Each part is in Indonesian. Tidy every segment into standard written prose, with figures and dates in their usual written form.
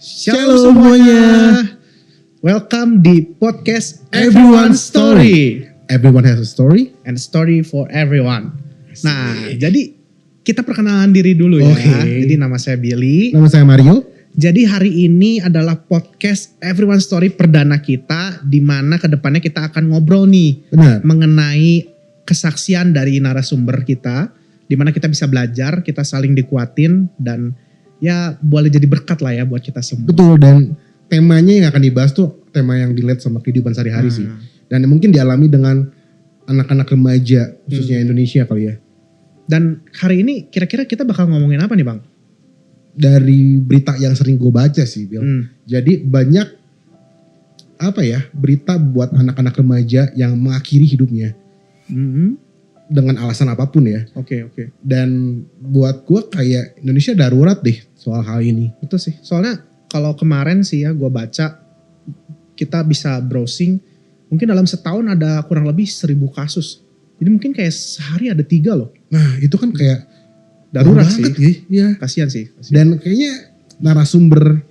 Shalom semuanya. Welcome di podcast Everyone's Story. Everyone has a story. And story for everyone. Nah, jadi kita perkenalan diri dulu ya. Oke. Jadi nama saya Billy. Nama saya Mario. Jadi hari ini adalah podcast Everyone's Story perdana kita, di mana kedepannya kita akan ngobrol nih Benar. mengenai kesaksian dari narasumber kita, di mana kita bisa belajar, kita saling dikuatin, dan ya boleh jadi berkat lah ya buat kita semua. Betul, dan temanya yang akan dibahas tuh tema yang relate sama kehidupan sehari-hari sih. Dan mungkin dialami dengan anak-anak remaja khususnya Indonesia kali ya. Dan hari ini kira-kira kita bakal ngomongin apa nih Bang? Dari berita yang sering gue baca sih, Bill. Jadi banyak berita buat anak-anak remaja yang mengakhiri hidupnya dengan alasan apapun ya. Oke. Dan buat gue kayak Indonesia darurat deh soal hal ini. Betul sih. Soalnya kalau kemarin sih ya gue baca, kita bisa browsing, mungkin dalam setahun ada kurang lebih 1.000 kasus. Jadi mungkin kayak sehari ada 3 loh. Nah itu kan kayak Darurat sih. Ya. Kasian sih. Dan kayaknya narasumber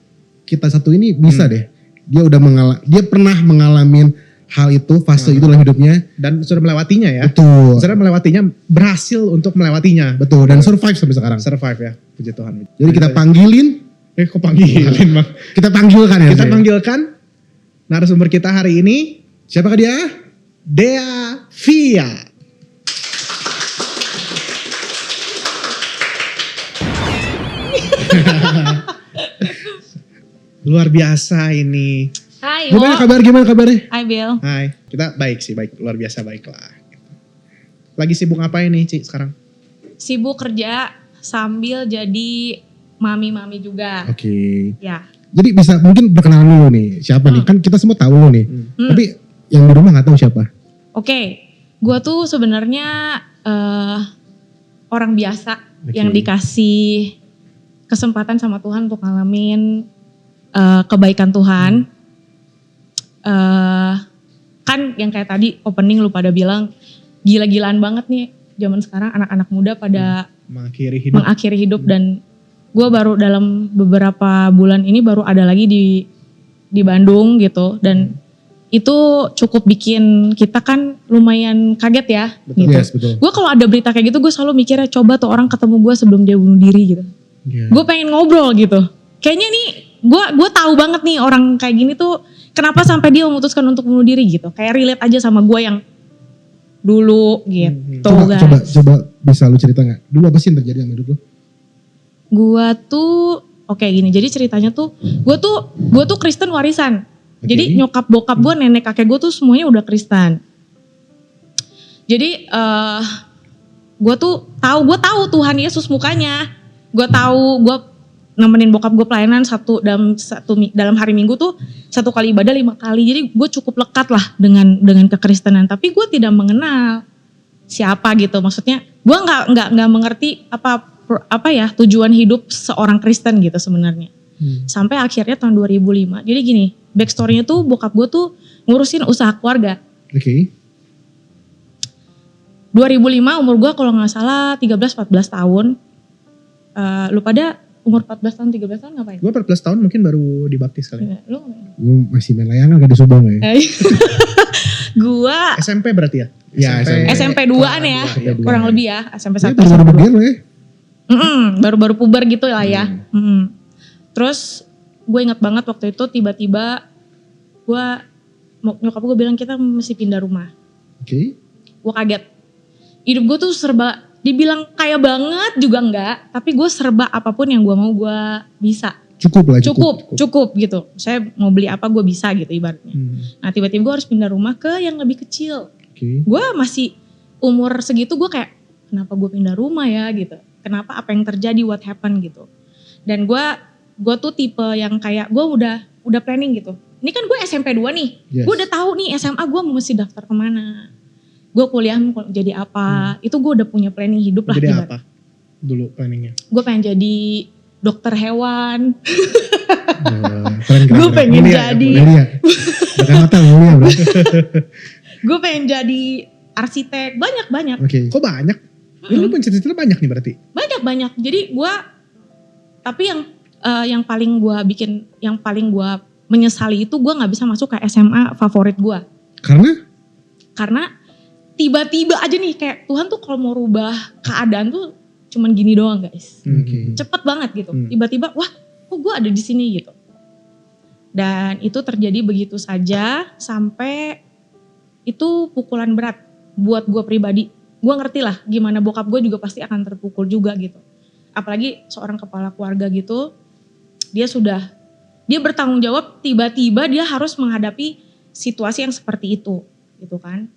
kita satu ini bisa deh. Dia pernah mengalami hal itu, fase itu dalam hidupnya. Dan sudah melewatinya ya. Betul. Sudah melewatinya, berhasil untuk melewatinya. Betul, dan survive sampai sekarang. Survive ya, puji Tuhan. Jadi kita panggilin. Kok panggilin Bang? Kita panggilkan ya. Kita panggilkan narasumber kita hari ini. Siapakah dia? Dea Via. Luar biasa ini. Hai, Gimana kabarnya? Hai Bill. Hai, kita baik sih, baik, luar biasa baik lah. Lagi sibuk ngapain nih Ci sekarang? Sibuk kerja sambil jadi mami-mami juga. Oke. Ya. Jadi bisa mungkin perkenalan dulu nih. Siapa nih? Kan kita semua tahu lo nih. Tapi yang di rumah gak tahu siapa. Oke. Gua tuh sebenarnya orang biasa yang dikasih kesempatan sama Tuhan untuk ngalamin kebaikan Tuhan. Kan yang kayak tadi opening lu pada bilang gila-gilaan banget nih zaman sekarang anak-anak muda pada mengakhiri hidup dan gue baru dalam beberapa bulan ini baru ada lagi di Bandung gitu dan itu cukup bikin kita kan lumayan kaget ya. Betul. Gitu. Yes, betul. Gue kalau ada berita kayak gitu gue selalu mikirnya coba tuh orang ketemu gue sebelum dia bunuh diri gitu. Gue pengen ngobrol gitu. Kayaknya nih gue tahu banget nih orang kayak gini tuh kenapa sampai dia memutuskan untuk bunuh diri gitu. Kayak relate aja sama gue yang dulu gitu guys. Coba bisa lu cerita gak? Dulu apa sih yang terjadi sama hidup lu? Gue tuh oke gini. Jadi ceritanya tuh gue tuh Kristen warisan. Jadi nyokap bokap gue, nenek kakek gue tuh semuanya udah Kristen. Jadi gue tahu Tuhan Yesus mukanya. Gue nemenin bokap gue pelayanan dalam hari Minggu tuh 1 kali ibadah 5 kali. Jadi gue cukup lekat lah dengan kekristenan. Tapi gue tidak mengenal siapa gitu. Maksudnya gue nggak mengerti apa ya tujuan hidup seorang Kristen gitu sebenarnya. Sampai akhirnya tahun 2005. Jadi gini, backstory-nya tuh bokap gue tuh ngurusin usaha keluarga. Oke. 2005 umur gue kalau gak salah 13-14 tahun. Lu pada umur 14 tahun, 13 tahun ngapain? Gue 14 tahun mungkin baru dibaptis kali. Lu ngapain? Gue masih main layangan gak di Subang ya. Gua SMP berarti ya? Ya, SMP 2-an ya. Kurang lebih ya. SMP 1. Baru begini lo ya. Baru-baru puber gitu lah ya. Terus gue ingat banget waktu itu tiba-tiba nyokap gue bilang kita mesti pindah rumah. Oke. Gue kaget. Hidup gue tuh serba, dibilang kaya banget juga enggak. Tapi gue serba apapun yang gue mau gue bisa. Cukup gitu. Saya mau beli apa gue bisa gitu ibaratnya. Nah tiba-tiba gue harus pindah rumah ke yang lebih kecil. Gue masih umur segitu gue kayak kenapa gue pindah rumah ya gitu. Kenapa apa yang terjadi, what happened gitu. Dan gue tuh tipe yang kayak gue udah planning gitu. Ini kan gue SMP 2 nih. Yes. Gue udah tahu nih SMA gue mesti daftar kemana. Gue kuliah mau jadi apa. Itu gue udah punya planning hidup lah. Jadi apa dulu planningnya? Gue pengen jadi dokter hewan. Keren. Gue pengen jadi. Bukan hotel mulia bro. Gue pengen jadi arsitek. Banyak. Oke. Kok banyak? Lu punya cita-cita banyak nih berarti? Banyak. Jadi gue, tapi yang yang paling gue menyesali itu gue nggak bisa masuk ke SMA favorit gue. Karena tiba-tiba aja nih kayak Tuhan tuh kalau mau rubah keadaan tuh cuman gini doang guys. Cepet banget gitu. Tiba-tiba wah kok gue ada di sini gitu. Dan itu terjadi begitu saja sampai itu pukulan berat buat gue pribadi. Gue ngerti lah gimana bokap gue juga pasti akan terpukul juga gitu. Apalagi seorang kepala keluarga gitu. Dia bertanggung jawab tiba-tiba dia harus menghadapi situasi yang seperti itu gitu kan.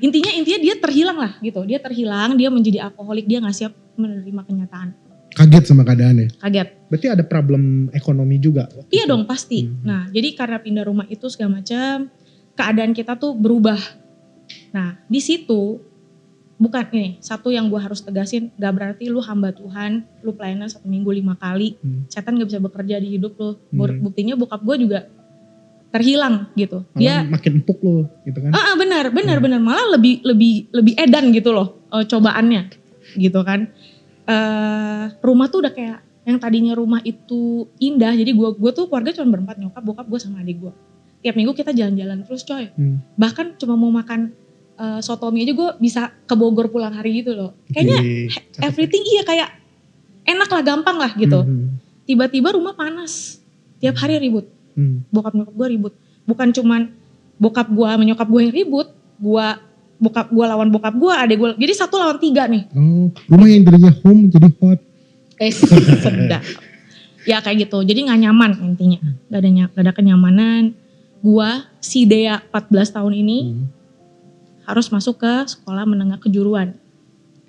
Intinya dia terhilang lah gitu. Dia terhilang, dia menjadi alkoholik, dia gak siap menerima kenyataan. Kaget sama keadaannya? Kaget. Berarti ada problem ekonomi juga? Iya dong pasti. Nah jadi karena pindah rumah itu segala macam, keadaan kita tuh berubah. Nah di situ, bukan ini, satu yang gue harus tegasin, gak berarti lu hamba Tuhan, lu pelayanan 1 minggu 5 kali, setan gak bisa bekerja di hidup lu. Buktinya bokap gue juga terhilang gitu. Malah Dia makin empuk lu gitu kan. Benar, malah lebih edan gitu loh cobaannya gitu kan. Rumah tuh udah kayak yang tadinya rumah itu indah, jadi gue tuh keluarga cuma berempat, nyokap, bokap, gue sama adik gue. Tiap minggu kita jalan-jalan terus coy. Bahkan cuma mau makan soto mie aja gue bisa ke Bogor pulang hari gitu loh. Kayaknya everything kayak enak lah, gampang lah gitu. Tiba-tiba rumah panas, tiap hari ribut. Bokap nyokap gue ribut. Bukan cuman bokap gue sama nyokap gue yang ribut, bokap gue lawan bokap gue, adek gue. Jadi 1 lawan 3 nih. Oh, rumah yang darinya home jadi hot. Sedap. Ya kayak gitu. Jadi gak nyaman intinya. Gak ada kenyamanan. Gue si Dea 14 tahun ini harus masuk ke sekolah menengah kejuruan.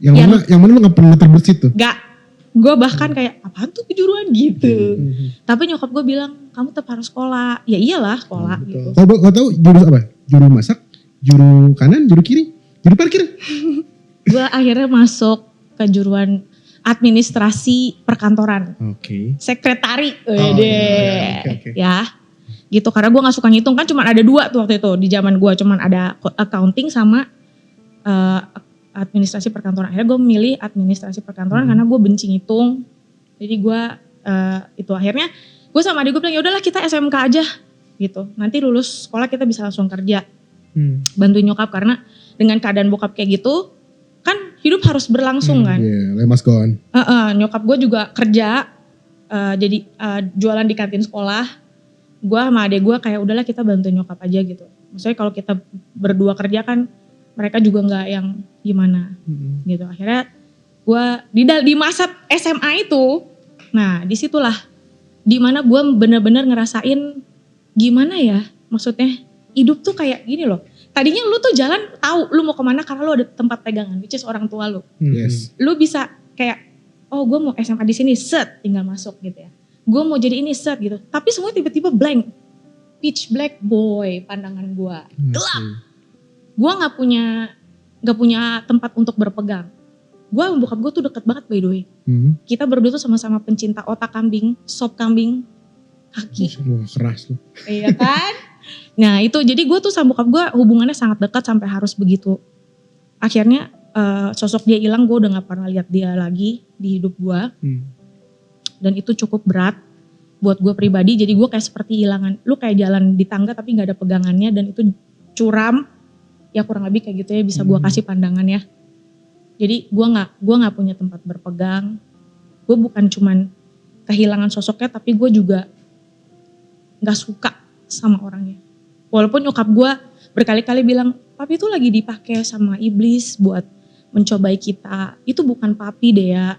Yang mana lu gak pernah terbersit tuh? Gak. Gue bahkan kayak apaan tuh kejuruan gitu. Tapi nyokap gue bilang kamu tetap harus sekolah. Ya iyalah sekolah gitu. Kau tahu jurus apa? Juru masak, juru kanan, juru kiri, juru parkir. Gue akhirnya masuk kejuruan administrasi perkantoran. Sekretari. Okay. Ya gitu, karena gue gak suka ngitung kan, cuma ada 2 tuh waktu itu di zaman gue, cuma ada accounting sama administrasi perkantoran. Akhirnya gue memilih administrasi perkantoran karena gue benci ngitung. Jadi gue itu akhirnya gue sama adik gue bilang ya udahlah kita SMK aja gitu. Nanti lulus sekolah kita bisa langsung kerja. Bantuin nyokap karena dengan keadaan bokap kayak gitu kan hidup harus berlangsung kan. Lemas kawan. Nyokap gue juga kerja jadi jualan di kantin sekolah. Gue sama adek gue kayak udahlah kita bantuin nyokap aja gitu. Maksudnya kalau kita berdua kerja kan mereka juga nggak yang gimana gitu. Akhirnya gue di masa SMA itu, nah disitulah dimana gue bener-bener ngerasain gimana ya, maksudnya hidup tuh kayak gini loh. Tadinya lu tuh jalan tahu lu mau kemana karena lu ada tempat pegangan, which is orang tua lu. Lu bisa kayak, oh gue mau SMA di sini, set tinggal masuk gitu ya. Gue mau jadi ini, set gitu. Tapi semua tiba-tiba blank, pitch black boy pandangan gue, gelap. Gue nggak punya tempat untuk berpegang. Gue sama bokap gue tuh deket banget by the way. Kita berdua tuh sama-sama pencinta otak kambing, sop kambing, kaki. Wah keras loh. Iya kan? Nah itu jadi gue tuh sama bokap gue hubungannya sangat dekat sampai harus begitu. Akhirnya sosok dia hilang, gue udah gak pernah lihat dia lagi di hidup gue. Dan itu cukup berat buat gue pribadi. Jadi gue kayak seperti hilangan, lu kayak jalan di tangga tapi gak ada pegangannya dan itu curam. Ya kurang lebih kayak gitu ya, bisa gue kasih pandangan ya. Jadi gue nggak punya tempat berpegang. Gue bukan cuman kehilangan sosoknya, tapi gue juga nggak suka sama orangnya. Walaupun nyokap gue berkali-kali bilang, papi itu lagi dipakai sama iblis buat mencobai kita. Itu bukan papi deh ya.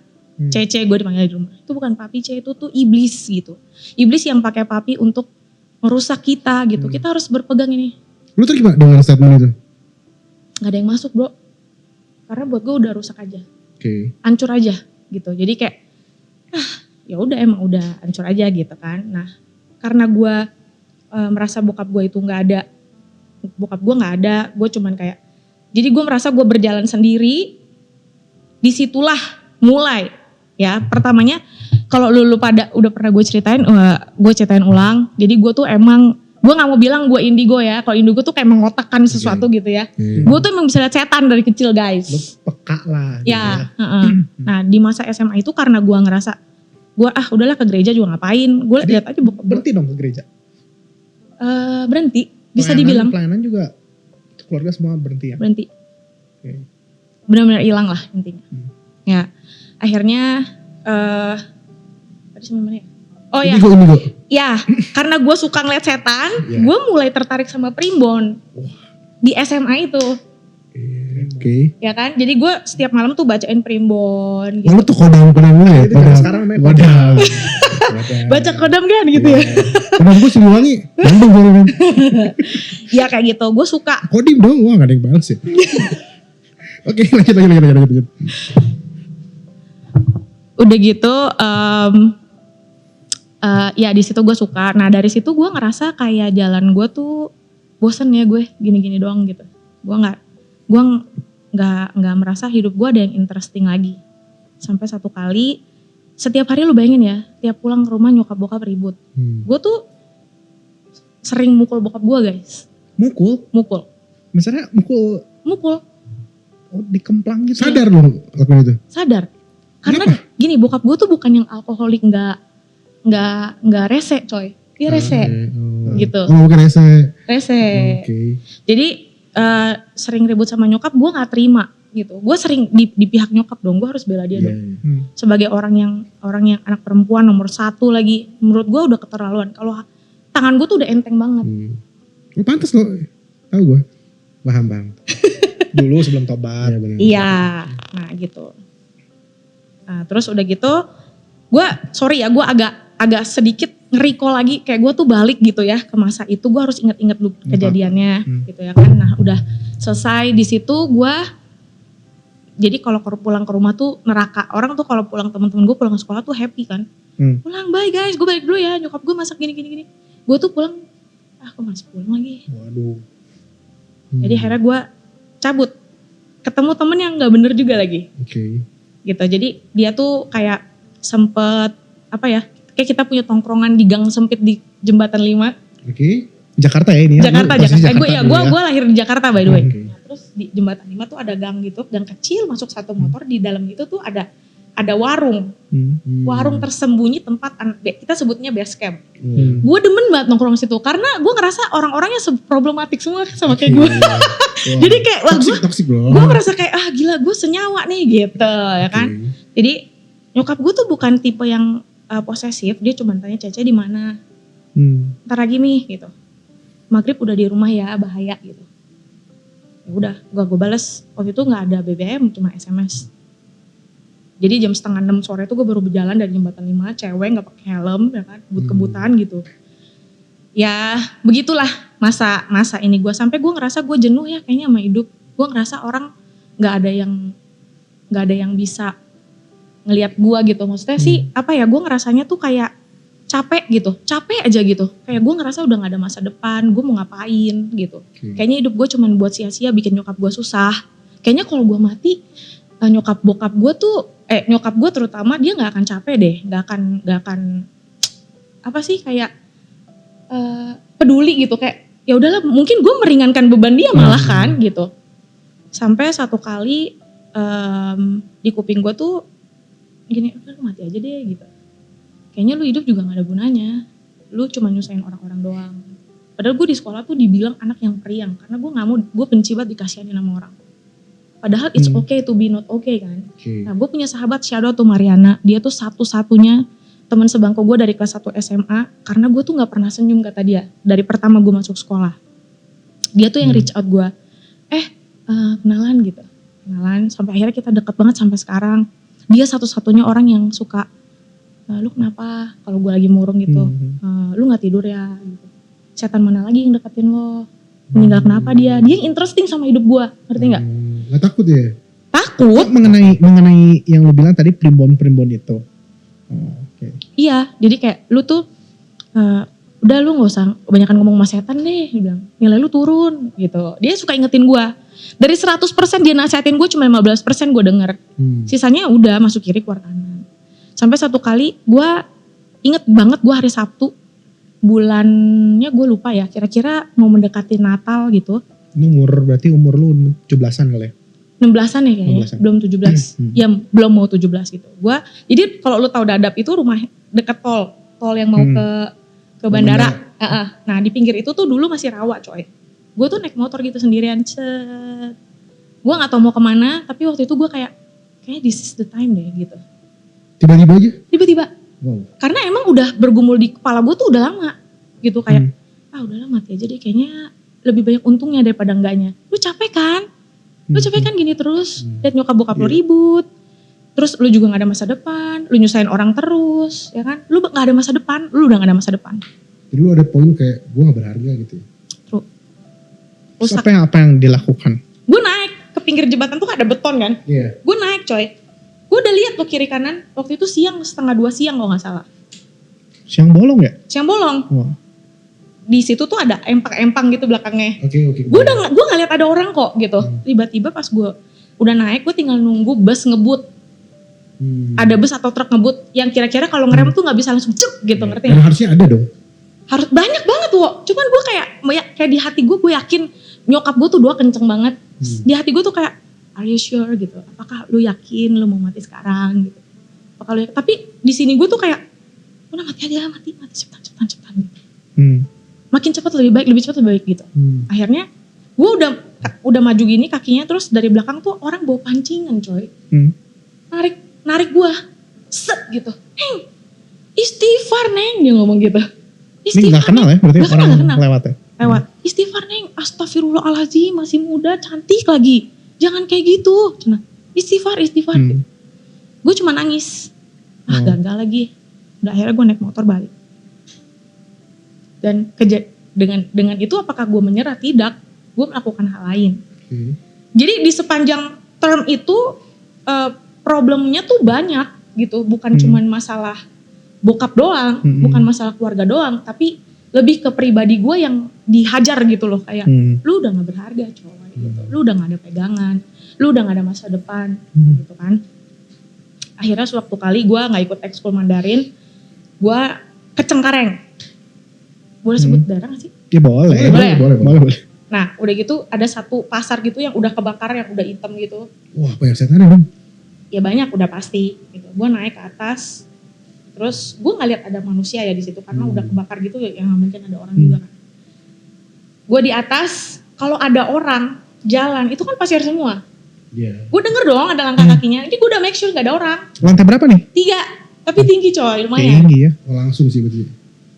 Cece gue dipanggil di rumah. Itu bukan papi, Ce, itu tuh iblis gitu. Iblis yang pakai papi untuk merusak kita gitu. Kita harus berpegang ini. Lu terima dengan statement itu? Gak ada yang masuk bro. Karena buat gue udah rusak aja. Hancur aja gitu. Jadi kayak ya udah emang udah hancur aja gitu kan. Nah karena gue merasa bokap gue itu gak ada. Bokap gue gak ada. Gue cuman kayak. Jadi gue merasa gue berjalan sendiri. Disitulah mulai. Ya pertamanya kalau lu pada udah pernah gue ceritain ulang. Jadi gue tuh emang. Gue gak mau bilang gue indigo ya. Kalau indigo tuh kayak mengotakkan sesuatu gitu ya. Gue tuh emang bisa lihat setan dari kecil guys. Lu peka lah. Ya. Nah di masa SMA itu karena gue ngerasa Gue udahlah ke gereja juga ngapain. Gue lihat aja bokap gue. Berhenti dong ke gereja. Berhenti. Bisa dibilang. Pelayanan juga keluarga semua berhenti ya? Berhenti. Okay. Benar-benar hilang lah intinya. Ya akhirnya tadi sampai mana ya? Oh ya. Indigo. Ya karena gue suka ngeliat setan, gue mulai tertarik sama primbon. Di SMA itu. Oke. Ya kan, jadi gue setiap malam tuh bacain primbon gitu. Lalu tuh kodam ya? Itu kan sekarang namanya kodam. Baca kodam kan gitu ya. Kodam gue Siliwangi. Bandung kan. Ya kayak gitu, gue suka. Kodim dong, wah gak ada yang balas ya. Oke, lanjut. Udah gitu, ya di situ gue suka. Nah dari situ gue ngerasa kayak jalan gue tuh bosen ya gue gini-gini doang gitu. Gue nggak merasa hidup gue ada yang interesting lagi. Sampai satu kali, setiap hari lu bayangin ya, tiap pulang ke rumah nyokap bokap ribut. Gue tuh sering mukul bokap gue guys. Mukul. Misalnya mukul. Oh, dikemplang gitu. Sadar dong lakukan itu? Sadar. Karena gini, bokap gue tuh bukan yang alkoholik, nggak rese coy. Dia rese. Gitu. Oh bukan rese. Oke. Jadi sering ribut sama nyokap, gue nggak terima gitu. Gue sering di pihak nyokap dong, gue harus bela dia dong. Sebagai orang yang anak perempuan nomor 1 lagi, menurut gue udah keterlaluan. Kalau tangan gue tuh udah enteng banget. Pantes loh, tahu gue. Paham. Dulu sebelum tobat. Iya, nah gitu. Nah, terus udah gitu, gue gue agak sedikit nge-recall lagi, kayak gue tuh balik gitu ya ke masa itu. Gue harus inget-inget dulu kejadiannya gitu ya kan. Nah udah selesai di situ gue, jadi kalau pulang ke rumah tuh neraka. Orang tuh kalau pulang, teman-teman gue pulang ke sekolah tuh happy kan. Pulang, bye guys, gue balik dulu ya, nyokap gue masak gini. Gue tuh pulang, gue masih pulang lagi. Waduh. Jadi akhirnya gue cabut, ketemu temen yang gak bener juga lagi. Oke. Gitu, jadi dia tuh kayak sempet kayak kita punya tongkrongan di gang sempit di Jembatan 5. Oke. Jakarta ya ini ya? Jakarta. Gue lahir di Jakarta by the way. Okay. Nah, terus di Jembatan 5 tuh ada gang gitu, gang kecil masuk satu motor, di dalam itu tuh ada warung. Warung tersembunyi, tempat kita sebutnya base camp. Gue demen banget nongkrong situ karena gue ngerasa orang-orangnya problematik semua sama kayak gue. Jadi kayak gue merasa kayak gila, gue senyawa nih gitu ya kan. Jadi nyokap gue tuh bukan tipe yang posesif, dia cuma tanya Cece di mana. Ntar lagi nih gitu. Maghrib udah di rumah ya, bahaya gitu. Ya udah, gue balas. Waktu itu nggak ada BBM, cuma SMS. Jadi jam 5:30 sore itu gue baru berjalan dari Jembatan 5, cewek nggak pakai helm, ya kan, kebut-kebutan gitu. Ya begitulah masa ini gue, sampai gue ngerasa gue jenuh ya kayaknya sama hidup. Gue ngerasa orang nggak ada yang bisa ngelihat gue gitu. Maksudnya sih gue ngerasanya tuh kayak capek aja gitu. Kayak gue ngerasa udah nggak ada masa depan, gue mau ngapain gitu. Kayaknya hidup gue cuman buat sia-sia, bikin nyokap gue susah. Kayaknya kalau gue mati, nyokap gue terutama dia nggak akan capek deh, nggak akan kayak peduli gitu, kayak ya udahlah, mungkin gue meringankan beban dia malah kan gitu. Sampai satu kali di kuping gue tuh gini, lu mati aja deh gitu. Kayaknya lu hidup juga gak ada gunanya, lu cuma nyusahin orang-orang doang. Padahal gue di sekolah tuh dibilang anak yang periang, karena gue gak mau, gue benci banget dikasihanin sama orang. Padahal it's okay to be not okay kan. Nah gue punya sahabat, shout out to Mariana, dia tuh satu-satunya teman sebangku gue dari kelas 1 SMA, karena gue tuh gak pernah senyum kata dia, dari pertama gue masuk sekolah. Dia tuh yang reach out gue, kenalan gitu. Kenalan, sampai akhirnya kita deket banget sampai sekarang. Dia satu-satunya orang yang suka, lu kenapa kalau gue lagi murung gitu, lu gak tidur ya gitu. Setan mana lagi yang deketin lo, meninggal kenapa dia yang interesting sama hidup gue, ngerti gak? Gak takut ya? Takut. Mengenai yang lu bilang tadi primbon itu. Iya, jadi kayak lu tuh udah lu gak usah kebanyakan ngomong sama setan deh, dia bilang nilai lu turun gitu. Dia suka ingetin gue, dari 100% dia nasihatin gue cuma 15% gue denger. Sisanya udah masuk kiri keluar kanan. Sampai satu kali gue inget banget, gue hari Sabtu, bulannya gue lupa ya, kira-kira mau mendekati Natal gitu. Ini berarti umur lu 17-an kali ya? 16-an ya kayaknya, 16-an. belum 17. Ya belum mau 17 gitu. Gua jadi kalau lu tahu Dadap itu rumah deket tol yang mau ke bandara. Nah, di pinggir itu tuh dulu masih rawa, coy. Gue tuh naik motor gitu sendirian. Gue gak tahu mau kemana, tapi waktu itu gue kayaknya this is the time deh gitu. Tiba-tiba aja? Tiba-tiba. Wow. Karena emang udah bergumul di kepala gue tuh udah lama gitu, kayak udahlah mati aja deh, kayaknya lebih banyak untungnya daripada enggaknya. Lu capek kan? Gini terus, liat nyokap bokap lu ribut, terus lu juga gak ada masa depan, lu nyusahin orang terus, ya kan? Lu gak ada masa depan, lu udah gak ada masa depan. Jadi lu ada poin kayak gue gak berharga gitu ya? True. Terus apa yang dilakukan? Gue naik ke pinggir jembatan tuh ada beton kan? Iya. Gue naik coy. Gue udah lihat lo kiri kanan, waktu itu siang 1:30 siang kalau gak salah. Siang bolong ya? Siang bolong. Wah. Di situ tuh ada empang-empang gitu belakangnya. Oke. Gue gak lihat ada orang kok gitu. Tiba-tiba pas gue udah naik, gue tinggal nunggu bus ngebut. Ada bus atau truk ngebut yang kira-kira kalau ngerem tuh gak bisa langsung cek gitu, ngerti Dan gak? harusnya ada dong. Harus banyak banget tuh. Cuman gue kayak di hati gue yakin nyokap gue tuh doa kenceng banget. Di hati gue tuh kayak, are you sure gitu? Apakah lu yakin lu mau mati sekarang gitu? Apakah lu yakin? Tapi di sini gue tuh kayak, udah mati aja, mati cepetan gitu. Makin cepat lebih baik gitu. Akhirnya gue udah maju gini kakinya, terus dari belakang tuh orang bawa pancingan coy. Narik gue, set gitu. Neng, istighfar Neng, dia ngomong gitu. Ini gak kenal ya berarti Gak orang kenal. lewat ya? Lewat, istighfar Neng, astagfirullahaladzim, masih muda, cantik lagi. Jangan kayak gitu. Cina, istighfar. Gue cuma nangis. Gagal lagi. Udah akhirnya gue naik motor balik. Dan dengan itu apakah gue menyerah? Tidak. Gue melakukan hal lain. Jadi di sepanjang term itu problemnya tuh banyak gitu. Bukan cuman masalah bokap doang, bukan masalah keluarga doang, tapi lebih ke pribadi gue yang dihajar gitu loh, kayak lu udah gak berharga coy gitu, lu udah gak ada pegangan, lu udah gak ada masa depan gitu kan. Akhirnya suatu kali gue gak ikut ekskul Mandarin, gue ke Cengkareng. Boleh sebut daerah gak sih? Ya boleh. Boleh. Nah udah gitu ada satu pasar gitu yang udah kebakar, yang udah hitam gitu. Wah banyak setan dong. Ya banyak, udah pasti gitu. Gue naik ke atas, terus gue nggak lihat ada manusia ya di situ karena udah kebakar gitu ya, mungkin ada orang juga kan. Gue di atas, kalau ada orang jalan itu kan pasir semua. Gue denger dong ada langkah kakinya. Ini gue udah make sure gak ada orang. Lantai berapa nih? 3, tapi tinggi coy, lumayan. Tinggi ya. Oh, langsung sih berarti.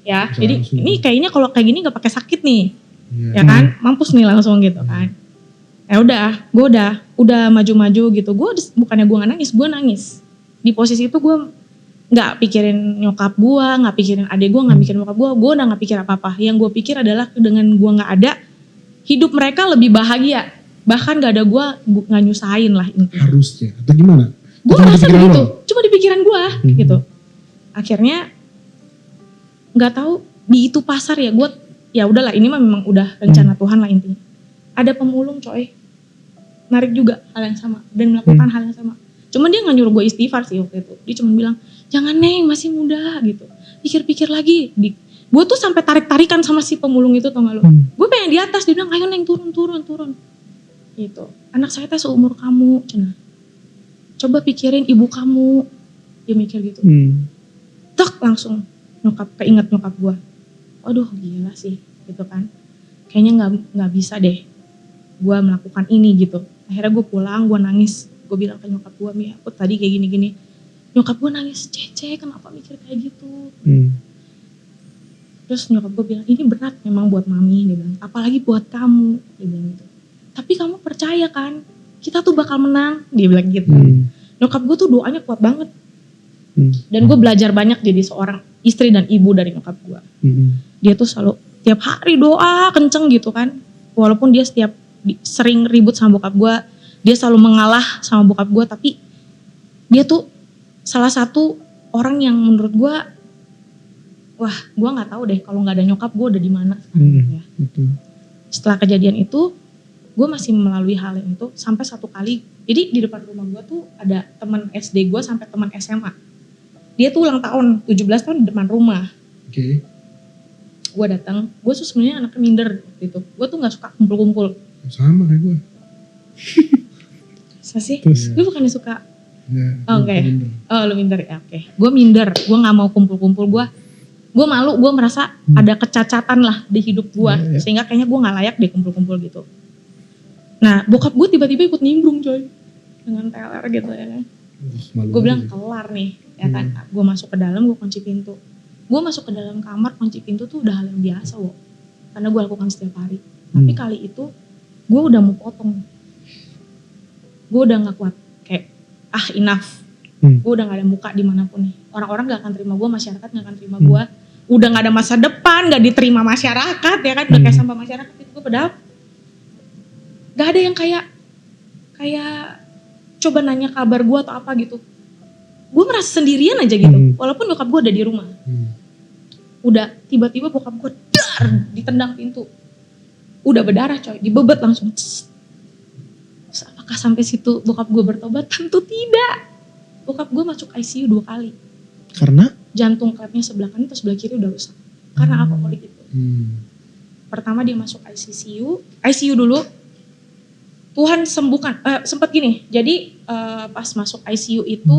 Ya, Bisa jadi langsung. ini kayaknya kalau kayak gini gak pakai sakit nih, Iya. ya kan? Mampus nih langsung gitu kan. Ya udah, gue udah maju-maju gitu. Bukannya gue gak nangis. Di posisi itu gue nggak pikirin nyokap gue, nggak pikirin adik gue, nggak pikirin nyokap gue udah nggak pikir apa-apa. Yang gue pikir adalah dengan gue nggak ada, hidup mereka lebih bahagia. Bahkan gak ada gue nggak nyusahin lah intinya. Harusnya, atau gimana? Gue ngerasa begitu, cuma di pikiran gue gitu. Akhirnya nggak tahu di itu pasar ya gue, ya udahlah ini mah memang udah rencana Tuhan lah intinya. Ada pemulung coy, narik juga hal yang sama dan melakukan hal yang sama. Cuman dia gak nyuruh gue istighfar sih waktu itu. Dia cuma bilang, jangan Neng masih muda gitu. Pikir-pikir lagi. Gue tuh sampai tarik-tarikan sama si pemulung itu, tau gak lo. Gue pengen di atas, dia bilang ayo Neng turun. Gitu. Anak saya teh seumur kamu. Cina. Coba pikirin ibu kamu. Dia mikir gitu. Tek langsung keinget nyokap gue. Waduh gila sih gitu kan. Kayaknya gak bisa deh gue melakukan ini gitu. Akhirnya gue pulang, gue nangis. Gue bilang ke nyokap gue, Mi aku tadi kayak gini-gini. Nyokap gue nangis, Cece kenapa mikir kayak gitu. Terus nyokap gue bilang, ini berat memang buat mami. Dia bilang, apalagi buat kamu. Dia bilang gitu. Tapi kamu percaya kan, kita tuh bakal menang. Dia bilang gitu. Nyokap gue tuh doanya kuat banget. Dan gue belajar banyak jadi seorang istri dan ibu dari nyokap gue. Dia tuh selalu tiap hari doa kenceng gitu kan. Walaupun dia sering ribut sama bokap gue, dia selalu mengalah sama bokap gue, tapi dia tuh salah satu orang yang menurut gue, wah gue nggak tahu deh kalau nggak ada nyokap gue udah di mana sekarang ya. Setelah kejadian itu, gue masih melalui hal yang itu sampai satu kali. Jadi di depan rumah gue tuh ada teman SD gue sampai teman SMA. Dia tuh ulang tahun 17 tahun di depan rumah. Gue datang, gue tuh sebenarnya anaknya minder gitu. Gue tuh nggak suka kumpul-kumpul. Sama kayak gue. Masa sih? Terus? Lu bukannya suka? Nah, Oh enggak ya? bener. Oh lu minder ya, oke. Gue minder, gue gak mau kumpul-kumpul, gue malu, gue merasa ada kecacatan lah di hidup gue. Iya, iya. Sehingga kayaknya gue gak layak deh kumpul-kumpul gitu. Nah bokap gue tiba-tiba ikut nimbrung coy. Dengan teler gitu ya kan. Malu Gue bilang banget. kelar nih, ya kan. Gue masuk ke dalam, gue kunci pintu. Gue masuk ke dalam kamar, kunci pintu tuh udah hal yang biasa wo. Karena gue lakukan setiap hari. Tapi kali itu, gue udah mau potong. Gue udah gak kuat. Kayak, enough. Gue udah gak ada muka dimanapun nih. Orang-orang gak akan terima gue, masyarakat gak akan terima gue. Udah gak ada masa depan, gak diterima masyarakat ya kan. Udah kayak sampah masyarakat itu gue padahal. Gak ada yang kayak coba nanya kabar gue atau apa gitu. Gue merasa sendirian aja gitu. Walaupun bokap gue ada di rumah. Udah tiba-tiba bokap gue ditendang pintu. Udah berdarah coy, dibebet langsung. Terus apakah sampai situ bokap gue bertobat? Tentu tidak. Bokap gue masuk ICU 2 kali. Karena? Jantung klepnya sebelah kanan atau sebelah kiri udah rusak. Karena alkoholik itu. Pertama dia masuk ICU dulu. Tuhan sembuhkan, sempat gini. Jadi pas masuk ICU itu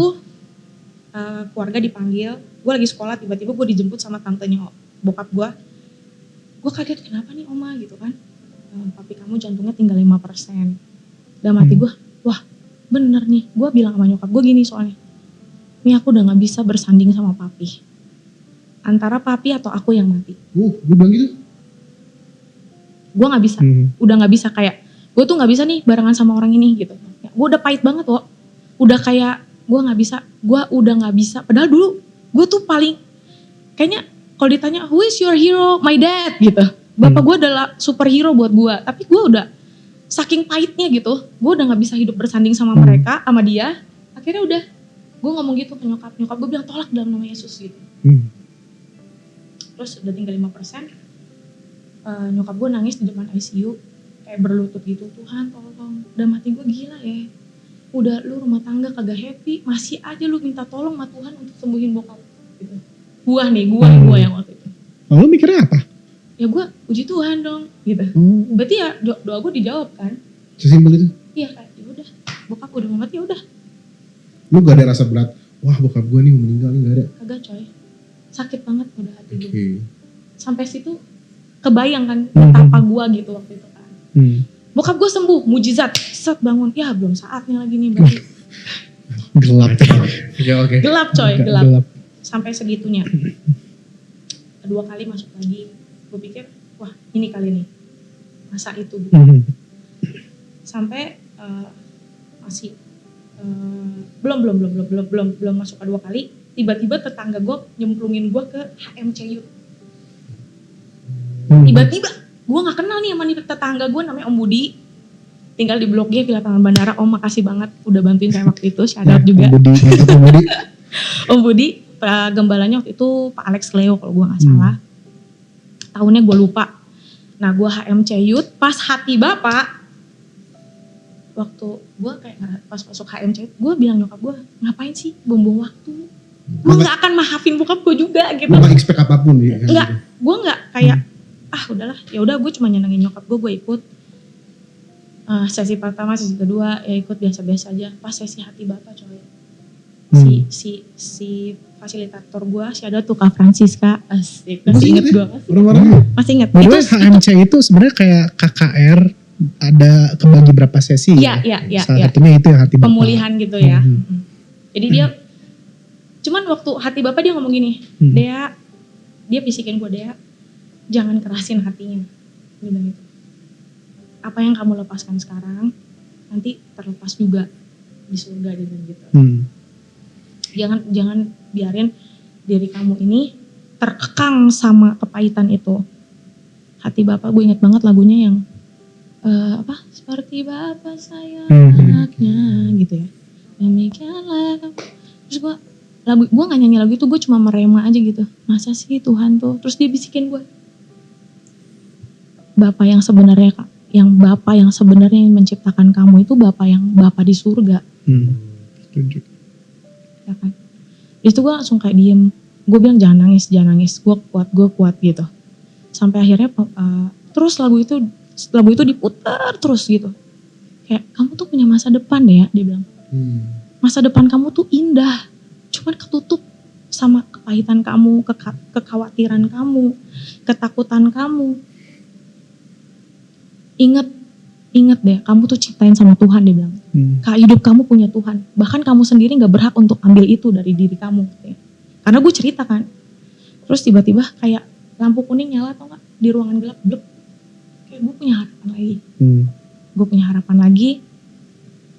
keluarga dipanggil. Gue lagi sekolah, tiba-tiba gue dijemput sama tantenya bokap gue. Gue kaget, kenapa nih oma gitu kan. Papi kamu jantungnya tinggal 5%. Dalam hati gue, wah bener nih. Gue bilang sama nyokap gue gini soalnya. Nih aku udah gak bisa bersanding sama papi. Antara papi atau aku yang mati. Lu bilang gitu? Gue gak bisa, udah gak bisa kayak, gue tuh gak bisa nih barengan sama orang ini gitu. Ya, gue udah pahit banget kok. Udah kayak, gue udah gak bisa. Padahal dulu, gue tuh paling, kayaknya kalau ditanya, who is your hero? My dad gitu. Bapak gue adalah superhero buat gue. Tapi gue udah, saking pahitnya gitu, gue udah gak bisa hidup bersanding sama mereka, sama dia. Akhirnya udah, gue ngomong gitu ke nyokap gue bilang tolak dalam nama Yesus gitu. Terus udah tinggal 5%. Nyokap gue nangis di depan ICU kayak berlutut gitu, Tuhan tolong, udah mati gue gila ya, udah lu rumah tangga kagak happy, masih aja lu minta tolong sama Tuhan untuk sembuhin bokap gitu. Gue yang waktu itu. Lu mikirnya apa? Ya gue puji Tuhan dong gitu. Berarti ya doa gue dijawab kan. Sesimpel itu? Iya kayak ya udah, bokap udah mau mati ya udah. Lu gak ada rasa berat, wah bokap gue nih mau meninggal nih, gak ada? Kagak coy, sakit banget udah hati gue. Okay. Sampai situ kebayang kan betapa gue gitu waktu itu kan. Bokap gue sembuh, mujizat, set bangun, ya belum saatnya lagi nih berarti. Gelap. Oke. Gelap coy, Gelap. gelap. Sampai segitunya. 2 kali masuk lagi, gue pikir, wah ini kali nih, masa itu gitu. Sampai masih belum masuk ke 2 kali, tiba-tiba tetangga gue nyemplungin gue ke HMCU. Tiba-tiba gue gak kenal nih sama tetangga gue namanya Om Budi, tinggal di Blok G Villa Taman Bandara. Om makasih banget udah bantuin saya waktu itu, shout out juga Om Budi. Gembalanya waktu itu Pak Alex Leo kalau gue gak salah, tahunnya gue lupa. Nah gue HMC Youth pas hati bapak, waktu gue kayak pas masuk HMC Youth, gue bilang nyokap gue, ngapain sih buang-buang waktu, gue gak akan maafin bokap gue juga gitu. Lu gak expect apapun ya? Enggak, gue gak kayak udahlah, ya udah gue cuma nyenengin nyokap gue ikut sesi pertama, sesi kedua ya ikut biasa-biasa aja. Pas sesi hati bapak coy, si fasilitator gue, si ada tuh Kak Francisca, asik, masih inget gue, masih inget. Itu HMC itu sebenarnya kayak KKR, ada kebagi berapa sesi ya? Salah satunya itu yang hati bapak. Pemulihan gitu ya. Jadi dia, cuman waktu hati bapak dia ngomong gini, dia bisikin gue, Dea, jangan kerasin hatinya, bilang gitu. Apa yang kamu lepaskan sekarang, nanti terlepas juga di surga, dia bilang gitu. Jangan biarin diri kamu ini terkekang sama kepahitan itu. Hati bapak, gue inget banget lagunya yang seperti bapak sayang anaknya gitu ya. Demikianlah. Terus gue gak nyanyi lagu itu, gue cuma merema aja gitu. Masa sih Tuhan tuh? Terus dia bisikin gue, Bapak yang sebenarnya Kak, Bapak yang sebenarnya menciptakan kamu itu Bapak di surga. Setuju. Ya kan? Itu gue langsung kayak diem. Gue bilang jangan nangis. Gue kuat gitu. Sampai akhirnya terus lagu itu diputar terus gitu. kayak kamu tuh punya masa depan deh ya, dia bilang. Masa depan kamu tuh indah, cuman ketutup sama kepahitan kamu, kekhawatiran kamu, ketakutan kamu. Ingat deh, kamu tuh ciptain sama Tuhan, dia bilang. Hidup kamu punya Tuhan, bahkan kamu sendiri gak berhak untuk ambil itu dari diri kamu. Karena gue cerita kan, terus tiba-tiba kayak lampu kuning nyala atau gak, di ruangan gelap, blep. Kayak gue punya harapan lagi. Gue punya harapan lagi.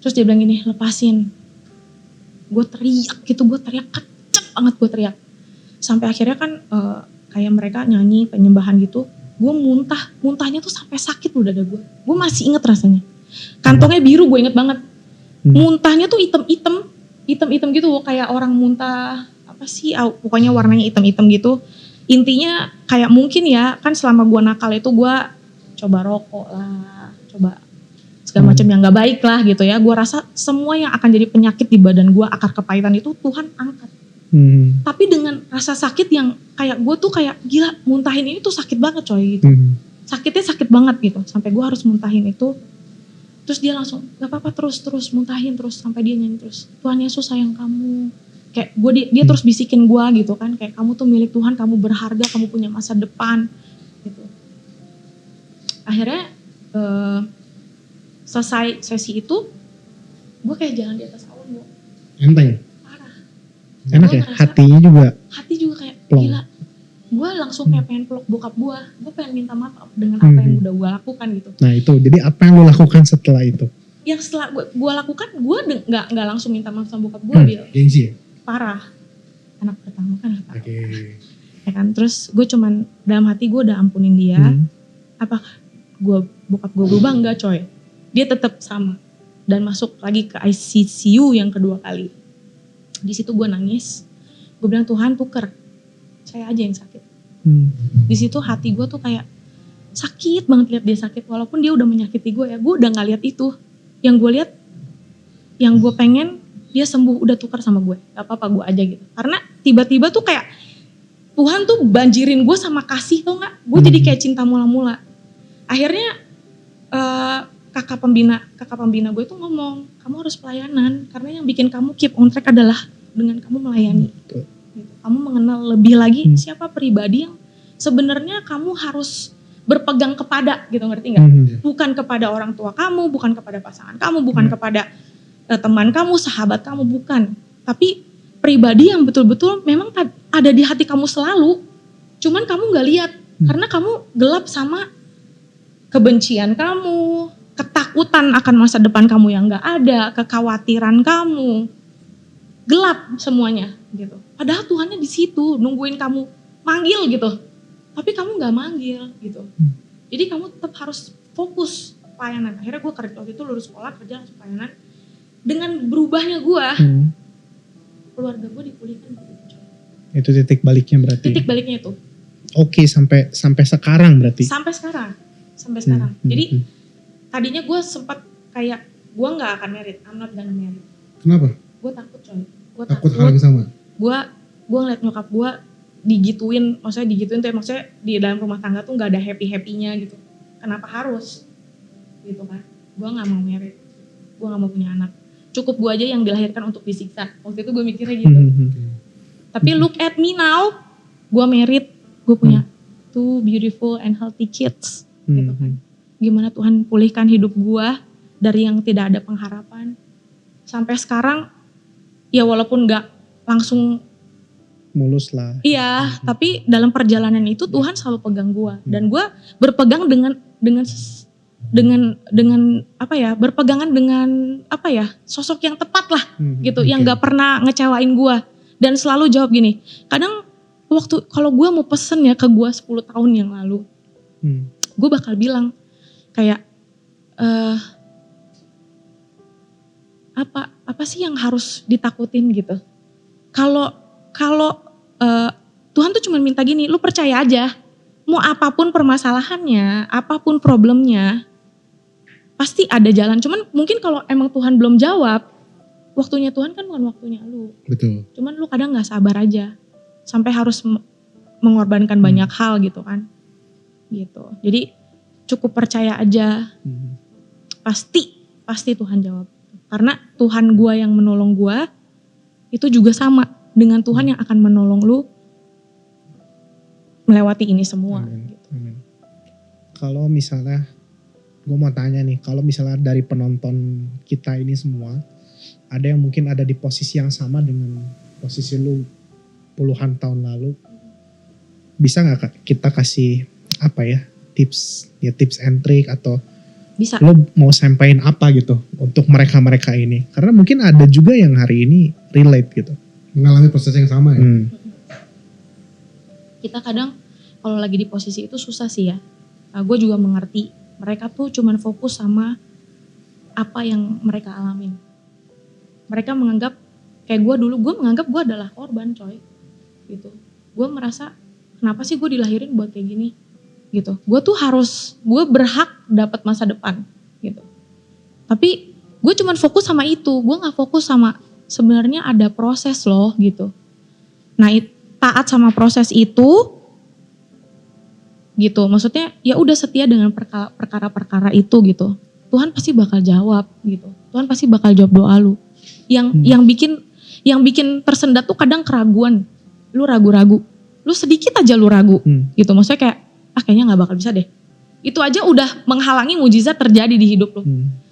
Terus dia bilang gini, lepasin. Gue teriak gitu, gue teriak kenceng banget, gue teriak. Sampai akhirnya kan kayak mereka nyanyi penyembahan gitu. Gue muntahnya tuh sampai sakit loh dada gue. Gue masih inget rasanya. Kantongnya biru, gue inget banget. Muntahnya tuh hitam-hitam gitu, kayak orang muntah apa sih? Pokoknya warnanya hitam-hitam gitu. Intinya kayak mungkin ya, kan selama gue nakal itu gue coba rokok lah, coba segala macam yang gak baik lah gitu ya. Gue rasa semua yang akan jadi penyakit di badan gue, akar kepahitan itu Tuhan angkat. Tapi dengan rasa sakit yang kayak gue tuh kayak gila, muntahin ini tuh sakit banget coy gitu. Sakitnya sakit banget gitu, sampai gue harus muntahin itu. Terus dia langsung gak apa-apa, terus muntahin terus, sampai dia nyanyi terus, Tuhan Yesus sayang kamu. Kayak gue, dia terus bisikin gue gitu kan, kayak kamu tuh milik Tuhan, kamu berharga, kamu punya masa depan gitu. Akhirnya selesai sesi itu, gue kayak jalan di atas awan gue. Enteng. Enak ya, hatinya juga. Hati juga kayak plong. gila. Gue langsung kayak pengen peluk bokap gue. Gue pengen minta maaf dengan apa yang udah gue lakukan gitu. Nah itu, jadi apa yang lo lakukan setelah itu? Yang setelah gue lakukan, gue nggak langsung minta maaf sama bokap gue, Bil. Gengsi ya? Parah. Anak pertama kan. Oke. Ya kan, terus gue cuman dalam hati gue udah ampunin dia. Apakah bokap gue berubah? Enggak coy. Dia tetap sama. Dan masuk lagi ke ICU yang kedua kali. Di situ gue nangis, gue bilang Tuhan tuker, saya aja yang sakit. Di situ hati gue tuh kayak sakit banget lihat dia sakit, walaupun dia udah menyakiti gue ya, gue udah nggak lihat itu. Yang gue lihat, yang gue pengen dia sembuh, udah tukar sama gue, gak apa-apa gue aja gitu. Karena tiba-tiba tuh kayak Tuhan tuh banjirin gue sama kasih, tau nggak? Gue jadi kayak cinta mula-mula. Akhirnya kakak pembina gue tuh ngomong, kamu harus pelayanan karena yang bikin kamu keep on track adalah dengan kamu melayani. Gitu. Kamu mengenal lebih lagi siapa pribadi yang sebenarnya kamu harus berpegang kepada, gitu, ngerti nggak? Bukan kepada orang tua kamu, bukan kepada pasangan kamu, bukan kepada teman kamu, sahabat kamu, bukan. Tapi pribadi yang betul-betul memang ada di hati kamu selalu, cuman kamu nggak lihat karena kamu gelap sama kebencian kamu, ketakutan akan masa depan kamu yang gak ada, kekhawatiran kamu, gelap semuanya gitu. Padahal Tuhannya di situ nungguin kamu manggil gitu, tapi kamu nggak manggil gitu. Jadi kamu tetap harus fokus pelayanan. Akhirnya gue kerja waktu itu, lulus sekolah kerja langsung pelayanan. Dengan berubahnya gue, keluarga gue dipulihkan. Itu titik baliknya berarti. Titik baliknya itu. Oke, sampai sekarang berarti. Sampai sekarang. Jadi tadinya gue sempat kayak gue nggak akan married, I'm not gonna married. Kenapa? Gue takut coy. Gue takut hal yang sama. Gue ngeliat nyokap gue digituin tuh ya, maksudnya di dalam rumah tangga tuh nggak ada happy-happynya gitu. Kenapa harus? Gitu kan? Gue nggak mau married, gue nggak mau punya anak. Cukup gue aja yang dilahirkan untuk disiksa. Waktu itu gue mikirnya gitu. Tapi look at me now, gue married, gue punya 2 beautiful and healthy kids. Gitu kan. Gimana Tuhan pulihkan hidup gue dari yang tidak ada pengharapan. Sampai sekarang, ya walaupun gak langsung mulus lah. Iya, tapi dalam perjalanan itu Tuhan selalu pegang gue. Dan gue berpegang dengan apa ya, berpegangan dengan apa ya, sosok yang tepat lah gitu, yang gak pernah ngecewain gue. Dan selalu jawab gini, kadang waktu kalau gue mau pesen ya ke gue 10 tahun yang lalu, gue bakal bilang kayak apa sih yang harus ditakutin gitu. Kalau Tuhan tuh cuma minta gini, lu percaya aja, mau apapun permasalahannya, apapun problemnya, pasti ada jalan. Cuman mungkin kalau emang Tuhan belum jawab, waktunya Tuhan kan bukan waktunya lu. Betul. Cuman lu kadang nggak sabar aja, sampai harus mengorbankan banyak hal gitu kan. Gitu. Jadi cukup percaya aja. Pasti pasti Tuhan jawab. Karena Tuhan gue yang menolong gue itu juga sama dengan Tuhan yang akan menolong lu melewati ini semua. Amin. Gitu. Amin. Kalau misalnya, gue mau tanya nih, kalau misalnya dari penonton kita ini semua, ada yang mungkin ada di posisi yang sama dengan posisi lu puluhan tahun lalu, bisa nggak Kak, kita kasih apa ya, tips and trick, atau Bisa. lu mau sampaikan apa gitu untuk mereka-mereka ini? Karena mungkin ada juga yang hari ini relate gitu. Mengalami proses yang sama ya. Kita kadang kalau lagi di posisi itu susah sih ya. Gue juga mengerti. Mereka tuh cuman fokus sama apa yang mereka alamin. Mereka menganggap, kayak gue dulu, gue menganggap gue adalah korban coy. Gitu. Gue merasa, kenapa sih gue dilahirin buat kayak gini? Gitu. Gue berhak dapat masa depan. Gitu. Tapi gue cuman fokus sama itu. Gue gak fokus sama sebenarnya ada proses loh gitu. Nah taat sama proses itu gitu, maksudnya ya udah setia dengan perkara-perkara itu gitu. Tuhan pasti bakal jawab gitu. Tuhan pasti bakal jawab doa lu. Yang bikin tersendat tuh kadang keraguan. Lu ragu-ragu. Lu sedikit aja lu ragu gitu. Maksudnya kayak kayaknya nggak bakal bisa deh. Itu aja udah menghalangi mujizat terjadi di hidup lu.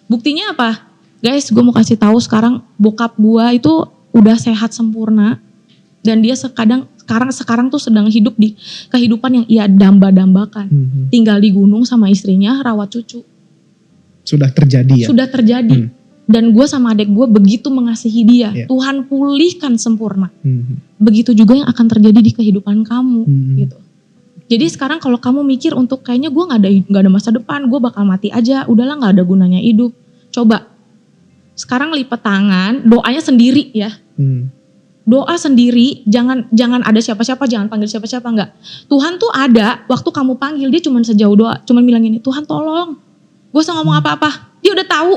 Buktinya apa? Guys, gue mau kasih tahu sekarang bokap gue itu udah sehat sempurna dan dia sekarang tuh sedang hidup di kehidupan yang ia damba-dambakan. Tinggal di gunung sama istrinya, rawat cucu. Sudah terjadi ya? Sudah terjadi. Dan gue sama adik gue begitu mengasihi dia. Tuhan pulihkan sempurna. Begitu juga yang akan terjadi di kehidupan kamu gitu. Jadi sekarang kalau kamu mikir untuk kayaknya gue gak ada masa depan, gue bakal mati aja, udahlah gak ada gunanya hidup. Coba sekarang lipat tangan, doanya sendiri ya. Doa sendiri, jangan ada siapa-siapa, jangan panggil siapa-siapa, enggak. Tuhan tuh ada, waktu kamu panggil dia cuma sejauh doa, cuma bilang gini, Tuhan tolong. Gue usah ngomong apa-apa, dia udah tahu.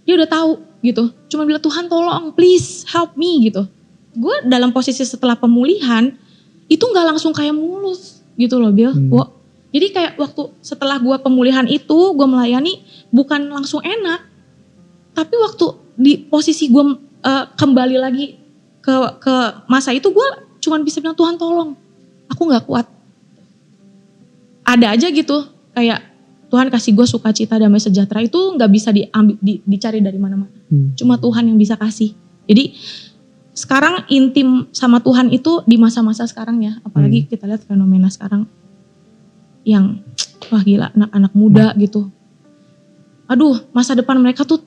Dia udah tahu gitu, cuma bilang Tuhan tolong, please help me gitu. Gue dalam posisi setelah pemulihan, itu gak langsung kayak mulus gitu loh Bill. Jadi kayak waktu setelah gue pemulihan itu, gue melayani bukan langsung enak. Tapi waktu di posisi gue kembali lagi ke masa itu, gue cuma bisa bilang Tuhan tolong, aku gak kuat. Ada aja gitu kayak Tuhan kasih gue sukacita damai sejahtera, itu gak bisa dicari dari mana-mana. Cuma Tuhan yang bisa kasih. Jadi sekarang intim sama Tuhan itu di masa-masa sekarang ya, apalagi kita lihat fenomena sekarang yang wah gila, anak-anak muda gitu. Aduh, masa depan mereka tuh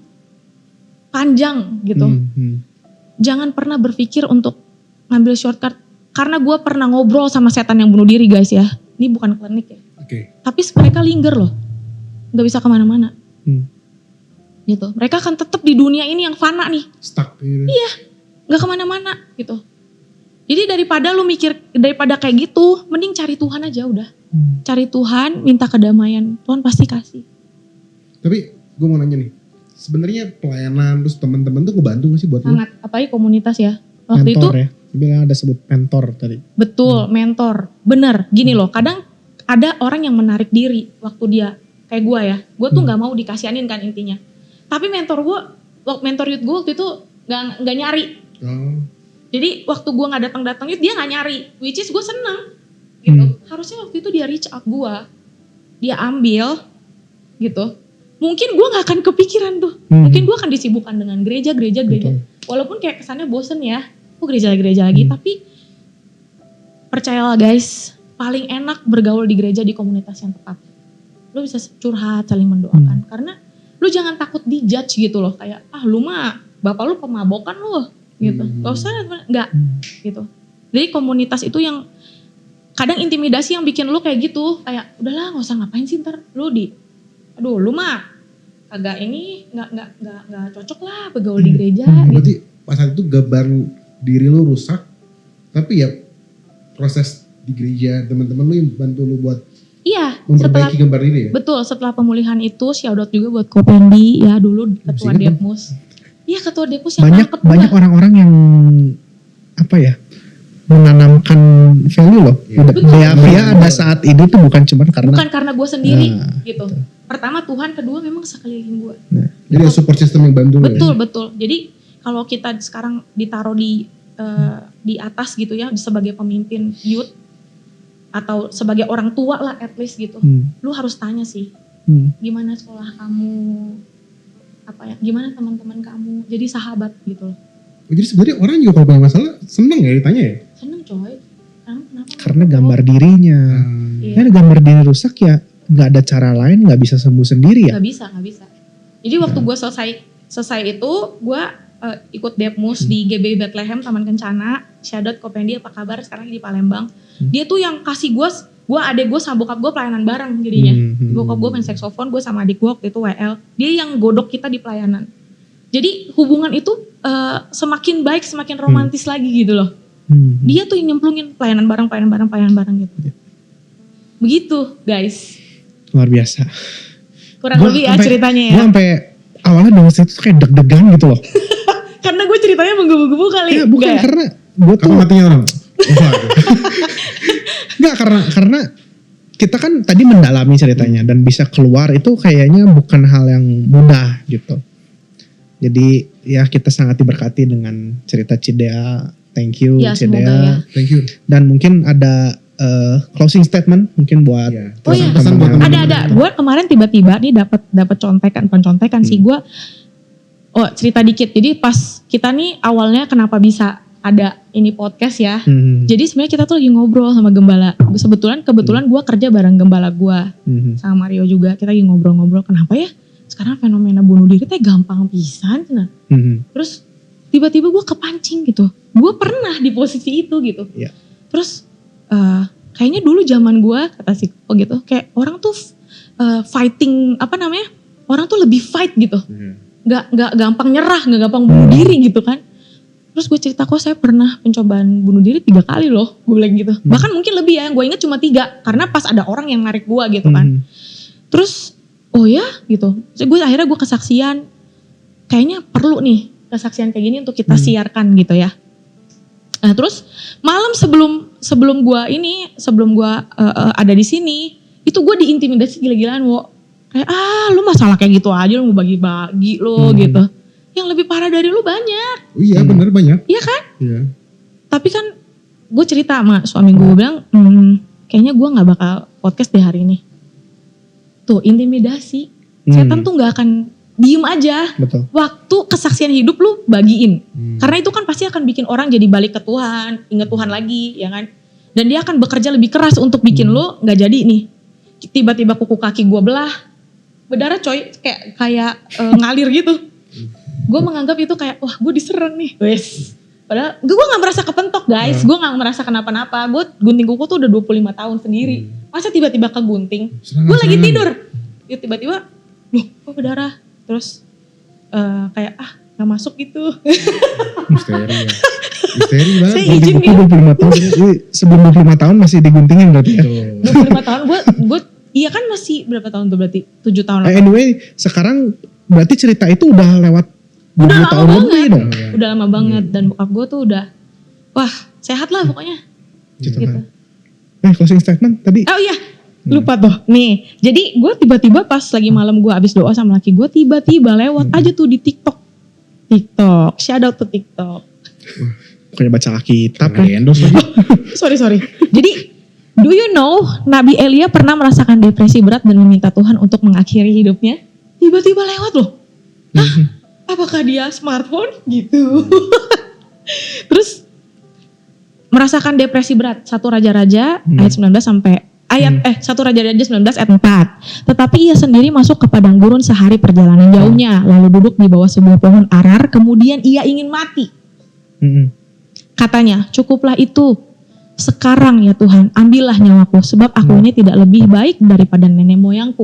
panjang gitu. Jangan pernah berpikir untuk ngambil shortcut. Karena gue pernah ngobrol sama setan yang bunuh diri guys ya. Ini bukan klinik ya. Tapi mereka linger loh. Gak bisa kemana-mana. Gitu. Mereka akan tetap di dunia ini yang fana nih. Stuck gitu. Iya. Gak kemana-mana gitu. Jadi daripada lu mikir, daripada kayak gitu, mending cari Tuhan aja udah. Cari Tuhan, minta kedamaian. Tuhan pasti kasih. Tapi gue mau nanya nih. Sebenarnya pelayanan terus teman-teman tuh ngebantu gak sih buat lu? Sangat, apalagi komunitas ya. Waktu mentor itu ya. Sebenarnya ada sebut mentor tadi. betul, mentor. Bener, gini loh, kadang ada orang yang menarik diri waktu dia kayak gue ya. Gue tuh nggak mau dikasihanin kan intinya. Tapi mentor youth gue waktu itu nggak nyari. Jadi waktu gue nggak datang itu dia nggak nyari. Which is gue seneng gitu. Harusnya waktu itu dia reach out gue, dia ambil gitu. Mungkin gue gak akan kepikiran tuh. Mungkin gue akan disibukkan dengan gereja. Walaupun kayak kesannya bosen ya. Gereja lagi. Tapi percayalah guys. Paling enak bergaul di gereja di komunitas yang tepat. Lu bisa curhat, saling mendoakan. Karena lu jangan takut dijudge gitu loh. Kayak lu mah bapak lu pemabokan lu gitu. Gak usah, gak gitu. Jadi komunitas itu yang kadang intimidasi yang bikin lu kayak gitu. Kayak udahlah gak usah ngapain sih ntar lu aduh lu mah agak ini nggak cocok lah bergaul di gereja. Berarti pas saat itu gambar diri lu rusak, tapi ya proses di gereja teman-teman lu yang bantu lu buat memperbaiki gambar diri ya. Betul, setelah pemulihan itu shout out juga buat Kopendi ya, dulu ketua Depmus. Iya ketua Depmus yang banyak orang-orang yang apa ya, menanamkan value loh. Dia ada saat ini tuh bukan karena gue sendiri gitu. pertama Tuhan, kedua memang sekeliling gue. Nah, jadi ada support system yang bantu. Betul. Jadi kalau kita sekarang ditaruh di atas gitu ya, sebagai pemimpin youth atau sebagai orang tua lah at least gitu, lu harus tanya sih, gimana sekolah kamu, gimana teman-teman kamu, jadi sahabat gitu loh. Jadi sebenarnya orang juga kalau punya masalah seneng ya ditanya ya? Seneng coy. Kenapa? Karena gambar dirinya. Karena gambar diri rusak ya nggak ada cara lain, nggak bisa sembuh sendiri ya? Nggak bisa. Jadi waktu gue selesai itu, gue ikut Depmus di GBI Bethlehem Taman Kencana. Shoutout Kopendi, apa kabar? Sekarang di Palembang. Dia tuh yang kasih gue adek gue sama bokap gue pelayanan bareng jadinya. Bokap gue main saksofon, gue sama adik gue waktu itu WL. Dia yang godok kita di pelayanan. Jadi hubungan itu semakin baik, semakin romantis lagi gitu loh. Dia tuh yang nyemplungin pelayanan bareng gitu. Begitu guys. Luar biasa. Kurang lebih ya ceritanya ya. Gue sampai awalnya denger itu kayak deg-degan gitu loh. Karena gue ceritanya menggebu-gebu kali. Ya bukan ya? Karena gue tuh. Apa matinya orang? Enggak karena kita kan tadi mendalami ceritanya dan bisa keluar itu kayaknya bukan hal yang mudah gitu. Jadi ya kita sangat diberkati dengan cerita Cidea. Thank you ya, Cidea. Ya. Thank you. Dan mungkin ada closing statement mungkin buat pesan buat teman-teman. Ada. Gue kemarin tiba-tiba nih dapat contekan sih gue. Oh cerita dikit. Jadi pas kita nih awalnya kenapa bisa ada ini podcast ya. Jadi sebenarnya kita tuh lagi ngobrol sama gembala. Kebetulan gue kerja bareng gembala gue sama Mario juga. Kita lagi ngobrol-ngobrol kenapa ya sekarang fenomena bunuh diri teh gampang pisan. Terus tiba-tiba gue kepancing gitu. Gue pernah di posisi itu gitu. Yeah. Terus kayaknya dulu zaman gue kata si Ko gitu, kayak orang tuh fighting orang tuh lebih fight gitu, nggak gampang nyerah, nggak gampang bunuh diri gitu kan. Terus gue cerita kok saya pernah pencobaan bunuh diri 3 kali loh, gue bilang gitu. Bahkan mungkin lebih ya, gue inget cuma 3 karena pas ada orang yang narik gue gitu kan. Terus oh ya gitu, akhirnya gue kesaksian, kayaknya perlu nih kesaksian kayak gini untuk kita siarkan gitu ya. Nah terus malam sebelum gue ada di sini, itu gue diintimidasi gila-gilaan, kayak lu masalah kayak gitu aja lu mau bagi-bagi lo gitu. Yang lebih parah dari lu banyak. Oh iya benar banyak. Iya kan? Iya. Tapi kan gue cerita sama suami gue bilang, kayaknya gue nggak bakal podcast di hari ini. Tuh intimidasi, setan tuh nggak akan diem aja. Betul. Waktu kesaksian hidup lu bagiin. Karena itu kan pasti akan bikin orang jadi balik ke Tuhan, ingat Tuhan lagi, ya kan? Dan dia akan bekerja lebih keras untuk bikin lu nggak jadi nih. Tiba-tiba kuku kaki gue belah, berdarah coy, kayak ngalir gitu. Gue menganggap itu kayak, wah gue diserang nih, wes. Padahal gue gak merasa kepentok guys, gue gak merasa kenapa-napa. Gue gunting kuku tuh udah 25 tahun sendiri. Masa tiba-tiba kegunting? Gue lagi tidur, ya tiba-tiba, loh kok berdarah? Terus kayak gak masuk gitu. Misteri banget. Saya izin gitu. 25 tahun, sebelum 25 tahun masih diguntingin berarti ya? 25 tahun, gue iya kan masih berapa tahun tuh berarti? 7 tahun. Anyway, sekarang berarti cerita itu udah lewat 20 tahun lebih dong. Udah lama banget dan bokap gue tuh udah wah sehat lah pokoknya. Gitu. Closing statement tadi. Oh iya lupa tuh. Nih jadi gue tiba-tiba pas lagi malam gue abis doa sama laki gue tiba-tiba lewat aja tuh di TikTok. Shout out to TikTok. Pokoknya baca kitab. Sorry. Jadi do you know Nabi Elia pernah merasakan depresi berat dan meminta Tuhan untuk mengakhiri hidupnya? Tiba-tiba lewat loh. Apakah dia smartphone gitu? Terus merasakan depresi berat. 1 Raja-Raja ayat 19 sampai 1 Raja-Raja 19 ayat 4. Tetapi ia sendiri masuk ke padang gurun sehari perjalanan jauhnya, lalu duduk di bawah sebuah pohon arar, kemudian ia ingin mati. Katanya, cukuplah itu. Sekarang ya Tuhan, ambillah nyawaku sebab aku ini tidak lebih baik daripada nenek moyangku.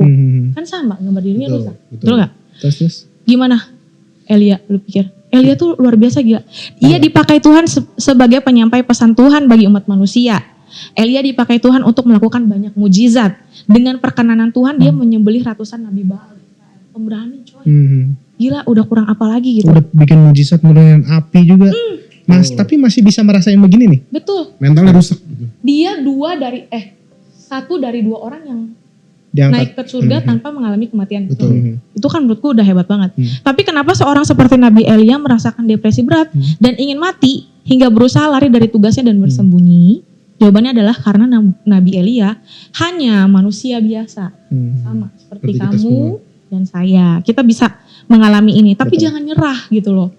Kan sama, gambar dirinya rusak. Betul gak? Terus. Gimana? Elia, lu pikir? Elia tuh luar biasa gila. Ia dipakai Tuhan sebagai penyampai pesan Tuhan bagi umat manusia. Elia dipakai Tuhan untuk melakukan banyak mujizat. Dengan perkenanan Tuhan dia menyembelih ratusan nabi Baal. Pemberani coy. Gila udah kurang apa lagi gitu. Udah bikin mujizat menurunkan api juga. Tapi masih bisa merasain begini nih. Betul. Mentalnya rusak. Dia 1 dari 2 orang yang naik ke surga tanpa mengalami kematian. Betul. Itu kan menurutku udah hebat banget. Tapi kenapa seorang seperti Nabi Elia merasakan depresi berat dan ingin mati hingga berusaha lari dari tugasnya dan bersembunyi? Jawabannya adalah karena Nabi Elia hanya manusia biasa. Sama seperti kamu dan saya. Kita bisa mengalami ini, tapi jangan nyerah gitu loh.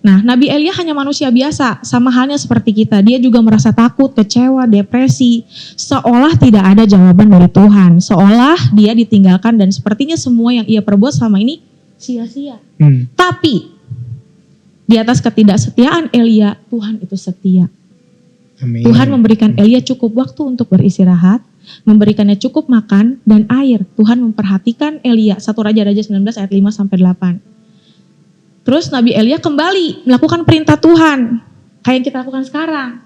Nah, Nabi Elia hanya manusia biasa, sama halnya seperti kita. Dia juga merasa takut, kecewa, depresi, seolah tidak ada jawaban dari Tuhan, seolah dia ditinggalkan dan sepertinya semua yang ia perbuat selama ini sia-sia. Tapi di atas ketidaksetiaan Elia, Tuhan itu setia. Amin. Tuhan memberikan Elia cukup waktu untuk beristirahat, memberikannya cukup makan dan air. Tuhan memperhatikan Elia. 1 Raja-Raja 19 ayat 5-8. Terus Nabi Elia kembali melakukan perintah Tuhan. Kayak yang kita lakukan sekarang.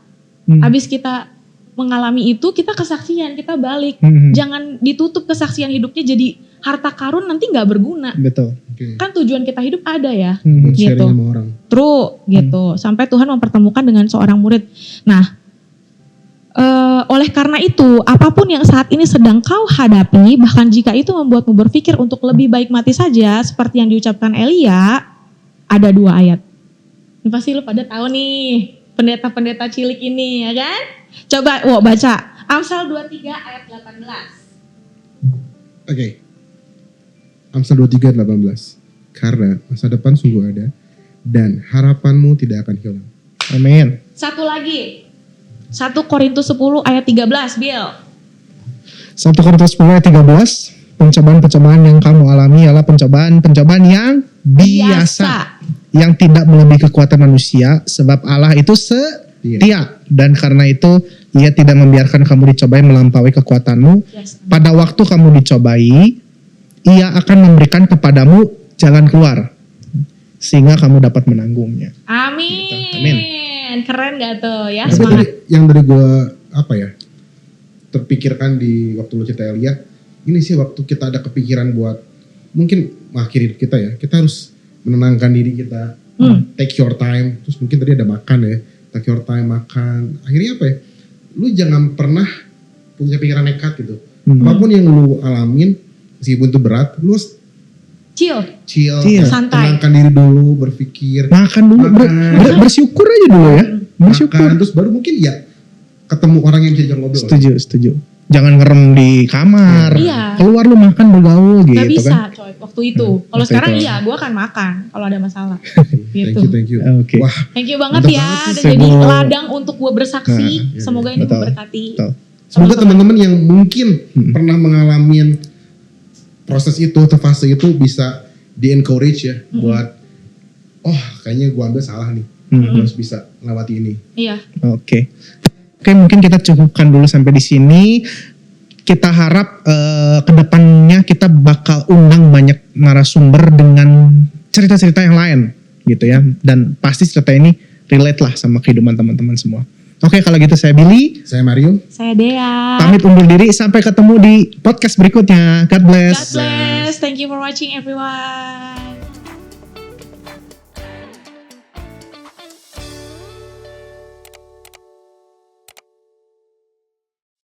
Habis kita mengalami itu, kita kesaksian, kita balik. Jangan ditutup kesaksian hidupnya jadi harta karun nanti gak berguna. Betul. Kan tujuan kita hidup ada ya. Sharing Gitu. sama orang. True gitu. Sampai Tuhan mempertemukan dengan seorang murid. Nah, oleh karena itu, apapun yang saat ini sedang kau hadapi, bahkan jika itu membuatmu berpikir untuk lebih baik mati saja, seperti yang diucapkan Elia, ada 2 ayat. Ini pasti lu pada tahu nih, pendeta-pendeta cilik ini, ya kan? Coba baca. Amsal 23 ayat 18. Oke. Amsal 23 ayat 18. Karena masa depan sungguh ada dan harapanmu tidak akan hilang. Amin. Satu lagi. 1 Korintus 10 ayat 13, Bill. 1 Korintus 10 ayat 13. Pencobaan-pencobaan yang kamu alami ialah pencobaan-pencobaan yang biasa. Yang tidak melebihi kekuatan manusia. Sebab Allah itu setia. Dan karena itu ia tidak membiarkan kamu dicobai melampaui kekuatanmu. Pada waktu kamu dicobai, ia akan memberikan kepadamu jalan keluar. Sehingga kamu dapat menanggungnya. Amin. Gitu. Amin. Keren gak tuh ya? Tapi Semangat. yang dari gue terpikirkan di waktu lu cerita Elia, ini sih waktu kita ada kepikiran buat mungkin mengakhiri hidup kita ya, kita harus menenangkan diri kita, take your time. Terus mungkin tadi ada makan ya, take your time makan. Akhirnya apa ya? Lu jangan pernah punya pikiran nekat gitu. Apapun yang lu alamin, meskipun itu berat, lu chill, santai, tenangkan diri dulu, berpikir, makan dulu, bersyukur aja dulu ya, bersyukur. Makan, terus baru mungkin ya ketemu orang yang bisa ngobrol. Setuju. Jangan ngerem di kamar, keluar lu makan bergaul gitu kan. Gak bisa coy, waktu itu. Kalau sekarang gue akan makan kalau ada masalah. Gitu. Thank you. Okay. Wah, thank you banget ya, udah jadi ladang untuk gue bersaksi. Semoga ini memberkati. Semoga teman-teman yang mungkin pernah mengalami proses itu atau fase itu bisa di-encourage ya buat kayaknya gue ambil salah nih, harus bisa melewati ini. Iya. Oke, mungkin kita cukupkan dulu sampai di sini. Kita harap kedepannya kita bakal undang banyak narasumber dengan cerita-cerita yang lain gitu ya, dan pasti cerita ini relate lah sama kehidupan teman-teman semua. Oke, kalau gitu saya Billy. Saya Mario. Saya Dea. Pamit undur diri, sampai ketemu di podcast berikutnya. God bless. God bless. Thank you for watching everyone.